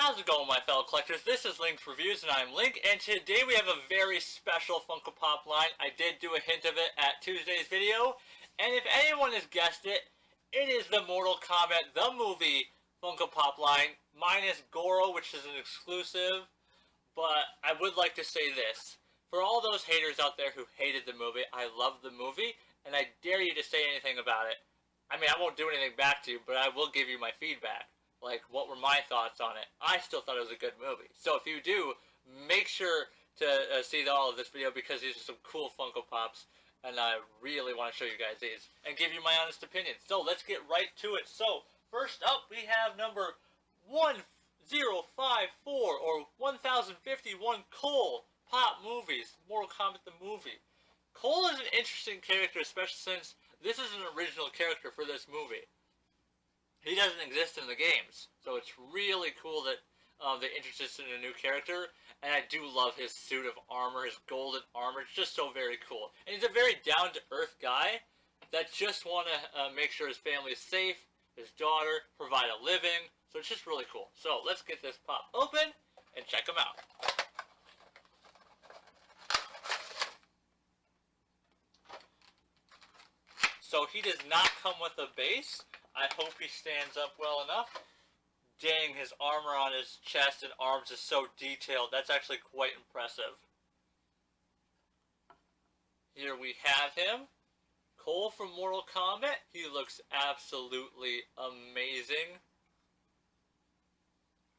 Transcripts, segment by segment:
How's it going, my fellow collectors? This is Link's Reviews, and I'm Link, and today we have a very special Funko Pop line. I did do a hint of it at Tuesday's video, and if anyone has guessed it, it is the Mortal Kombat The Movie Funko Pop line, minus Goro, which is an exclusive. But I would like to say this. For all those haters out there who hated the movie, I love the movie, and I dare you to say anything about it. I mean, I won't do anything back to you, but I will give you my feedback. Like, what were my thoughts on it? I still thought it was a good movie. So if you do, make sure to see all of this video because these are some cool Funko Pops. And I really want to show you guys these and give you my honest opinion. So let's get right to it. So first up, we have number 1054 or 1051 Cole Pop Movies. Mortal Kombat the Movie. Cole is an interesting character, especially since this is an original character for this movie. He doesn't exist in the games, so it's really cool that they're interested in a new character, and I do love his suit of armor, his golden armor. It's just so very cool. And he's a very down-to-earth guy that just want to make sure his family is safe, his daughter, provide a living, so it's just really cool. So let's get this pop open and check him out. So he does not come with a base. I hope he stands up well enough. Dang, his armor on his chest and arms is so detailed. That's actually quite impressive. Here we have him. Cole from Mortal Kombat. He looks absolutely amazing.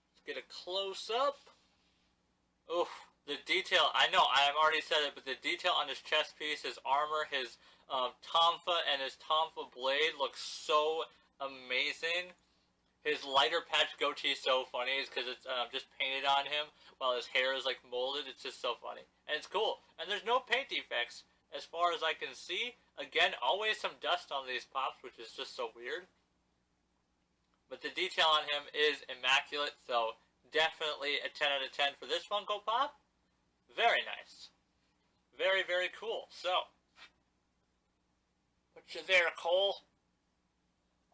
Let's get a close-up. Oof, the detail. I know, I've already said it, but the detail on his chest piece, his armor, his tonfa, and his tonfa blade looks so amazing. His lighter patch goatee is so funny. It's because it's just painted on him while his hair is like molded. It's just so funny. And it's cool. And there's no paint defects as far as I can see. Again, always some dust on these pops, which is just so weird. But the detail on him is immaculate. So definitely a 10 out of 10 for this Funko Pop. Very nice. Very, very cool. So, put you there, Cole.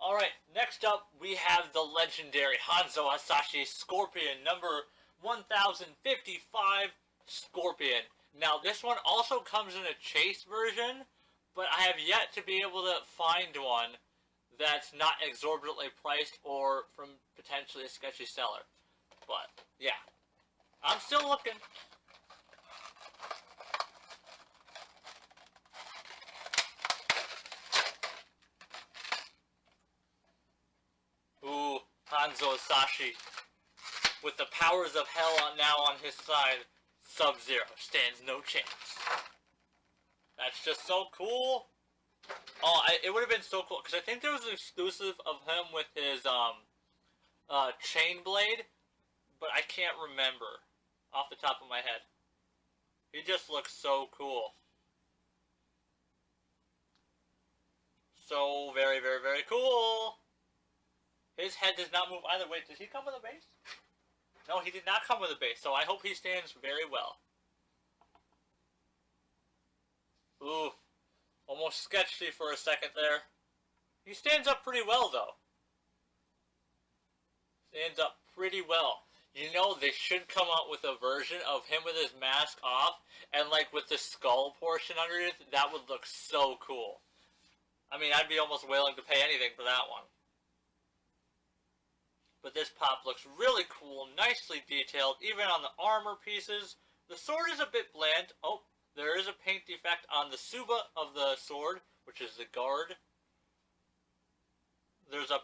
Alright, next up we have the legendary Hanzo Hasashi Scorpion, number 1055 Scorpion. Now this one also comes in a chase version, but I have yet to be able to find one that's not exorbitantly priced or from potentially a sketchy seller. But, yeah. I'm still looking. Ooh, Hanzo Hasashi. With the powers of hell now on his side, SubZero stands no chance. That's just so cool. Oh, it would have been so cool, because I think there was an exclusive of him with his chain blade, but I can't remember off the top of my head. He just looks so cool. So very, very, very cool. His head does not move either way. Does he come with a base? No, he did not come with a base, so I hope he stands very well. Ooh, almost sketchy for a second there. He stands up pretty well, though. Stands up pretty well. You know, they should come out with a version of him with his mask off, and like with the skull portion underneath. That would look so cool. I mean, I'd be almost willing to pay anything for that one. But this pop looks really cool, nicely detailed, even on the armor pieces. The sword is a bit bland. Oh, there is a paint defect on the Suba of the sword, which is the guard. There's a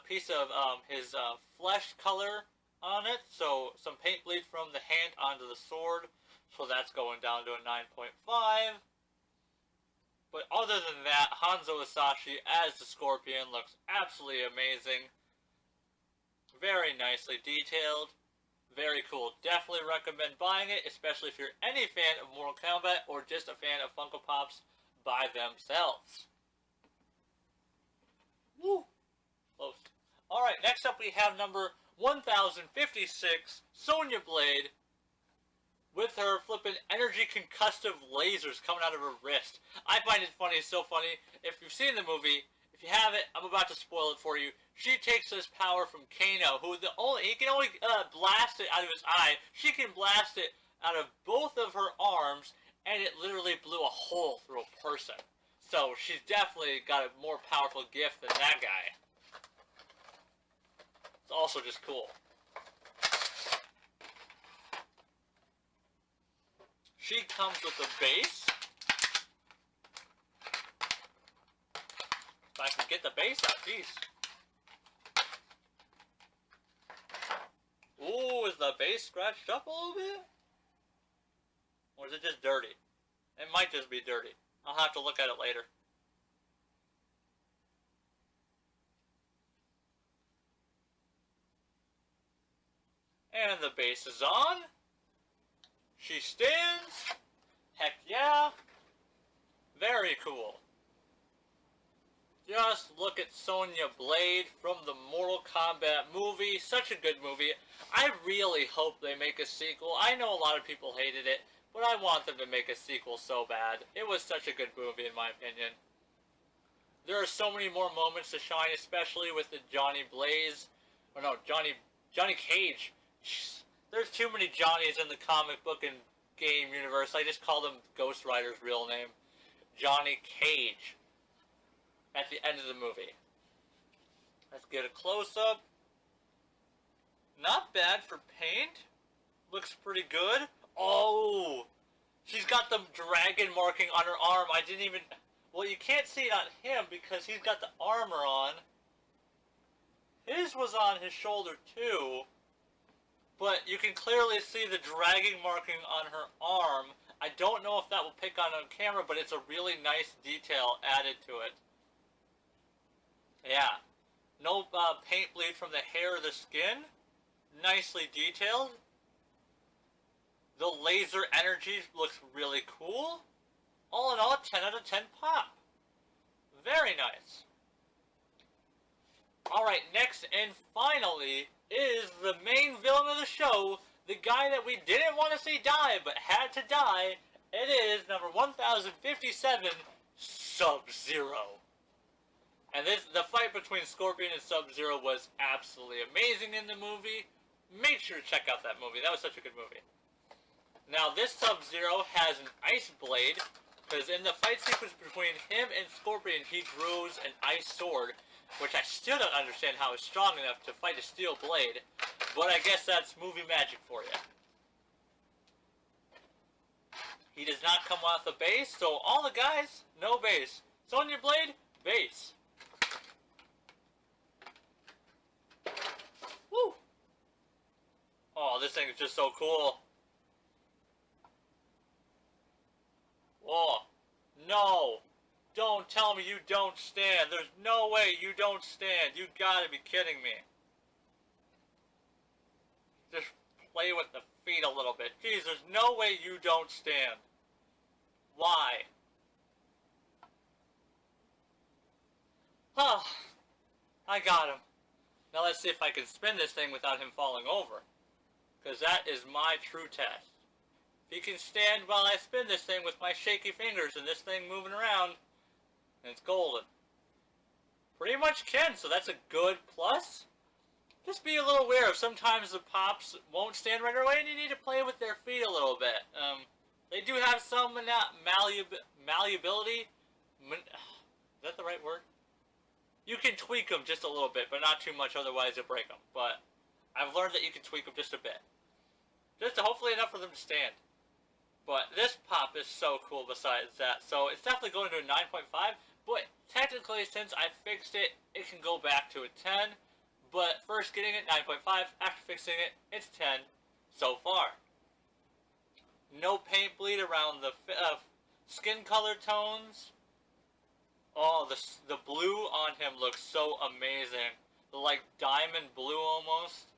piece of his flesh color on it, so some paint bleed from the hand onto the sword, so that's going down to a 9.5. But other than that, Hanzo Hasashi as the Scorpion looks absolutely amazing. Very nicely detailed. Very cool. Definitely recommend buying it, especially if you're any fan of Mortal Kombat or just a fan of Funko Pops by themselves. Woo! Close. Alright, next up we have number 1056 Sonya Blade with her flippin' energy concussive lasers coming out of her wrist. I find it funny, it's so funny. If you've seen the movie, if If you haven't, I'm about to spoil it for you. She takes this power from Kano, who he can only blast it out of his eye. She can blast it out of both of her arms, and it literally blew a hole through a person. So she's definitely got a more powerful gift than that guy. It's also just cool. She comes with a base. If I can get the base out, jeez. Ooh, is the base scratched up a little bit? Or is it just dirty? It might just be dirty. I'll have to look at it later. And the base is on. She stands. Heck yeah. Very cool. Just look at Sonya Blade from the Mortal Kombat movie. Such a good movie. I really hope they make a sequel. I know a lot of people hated it, but I want them to make a sequel so bad. It was such a good movie in my opinion. There are so many more moments to shine, especially with the Johnny Cage. There's too many Johnnies in the comic book and game universe. I just call them Ghost Rider's real name. Johnny Cage. At the end of the movie. Let's get a close-up. Not bad for paint. Looks pretty good. Oh! She's got the dragon marking on her arm. I didn't even... Well, you can't see it on him because he's got the armor on. His was on his shoulder too. But you can clearly see the dragging marking on her arm. I don't know if that will pick on camera, but it's a really nice detail added to it. Yeah. No paint bleed from the hair or the skin. Nicely detailed. The laser energy looks really cool. All in all, 10 out of 10 pop. Very nice. Alright, next and finally is the main villain of the show. The guy that we didn't want to see die, but had to die. It is number 1057, SubZero. And the fight between Scorpion and SubZero was absolutely amazing in the movie. Make sure to check out that movie. That was such a good movie. Now, this SubZero has an ice blade, because in the fight sequence between him and Scorpion, he grows an ice sword, which I still don't understand how it's strong enough to fight a steel blade, but I guess that's movie magic for you. He does not come off the base, so all the guys, no base. Sonya Blade, base. Woo! Oh, this thing is just so cool. Oh, no. Don't tell me you don't stand. There's no way you don't stand. You gotta be kidding me. Just play with the feet a little bit. Jeez, there's no way you don't stand. Why? Oh, I got him. Now let's see if I can spin this thing without him falling over. Because that is my true test. If he can stand while I spin this thing with my shaky fingers and this thing moving around, and it's golden. Pretty much can, so that's a good plus. Just be a little aware of sometimes the pops won't stand right away and you need to play with their feet a little bit. They do have some malleability. Is that the right word? You can tweak them just a little bit, but not too much, otherwise you'll break them. But I've learned that you can tweak them just a bit. Just hopefully enough for them to stand. But this pop is so cool besides that. So it's definitely going to a 9.5. But technically, since I fixed it, it can go back to a 10. But first getting it, 9.5. After fixing it, it's 10 so far. No paint bleed around the skin color tones. Oh, the blue on him looks so amazing. The like diamond blue almost.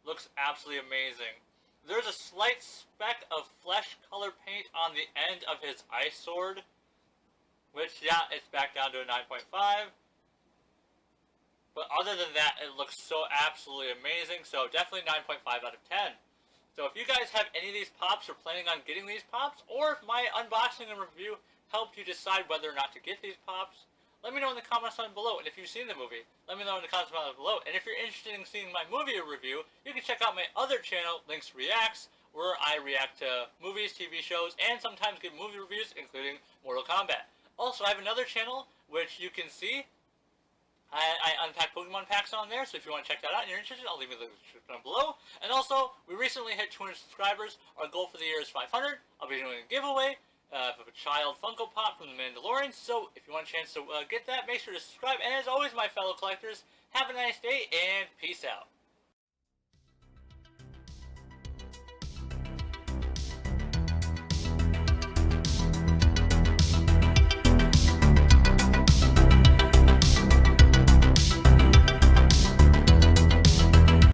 Looks absolutely amazing. There's a slight speck of flesh color paint on the end of his ice sword. Which, yeah, it's back down to a 9.5. But other than that, it looks so absolutely amazing. So definitely 9.5 out of 10. So if you guys have any of these pops or planning on getting these pops, or if my unboxing and review helped you decide whether or not to get these pops, let me know in the comments down below. And if you've seen the movie, let me know in the comments down below. And if you're interested in seeing my movie review, you can check out my other channel, Links Reacts, where I react to movies, TV shows, and sometimes give movie reviews, including Mortal Kombat. Also, I have another channel, which you can see. I unpack Pokemon packs on there, so if you want to check that out and you're interested, I'll leave you the link down below. And also, we recently hit 200 subscribers. Our goal for the year is 500. I'll be doing a giveaway of a child Funko Pop from The Mandalorian, so if you want a chance to get that, make sure to subscribe. And as always, my fellow collectors, have a nice day, and peace out.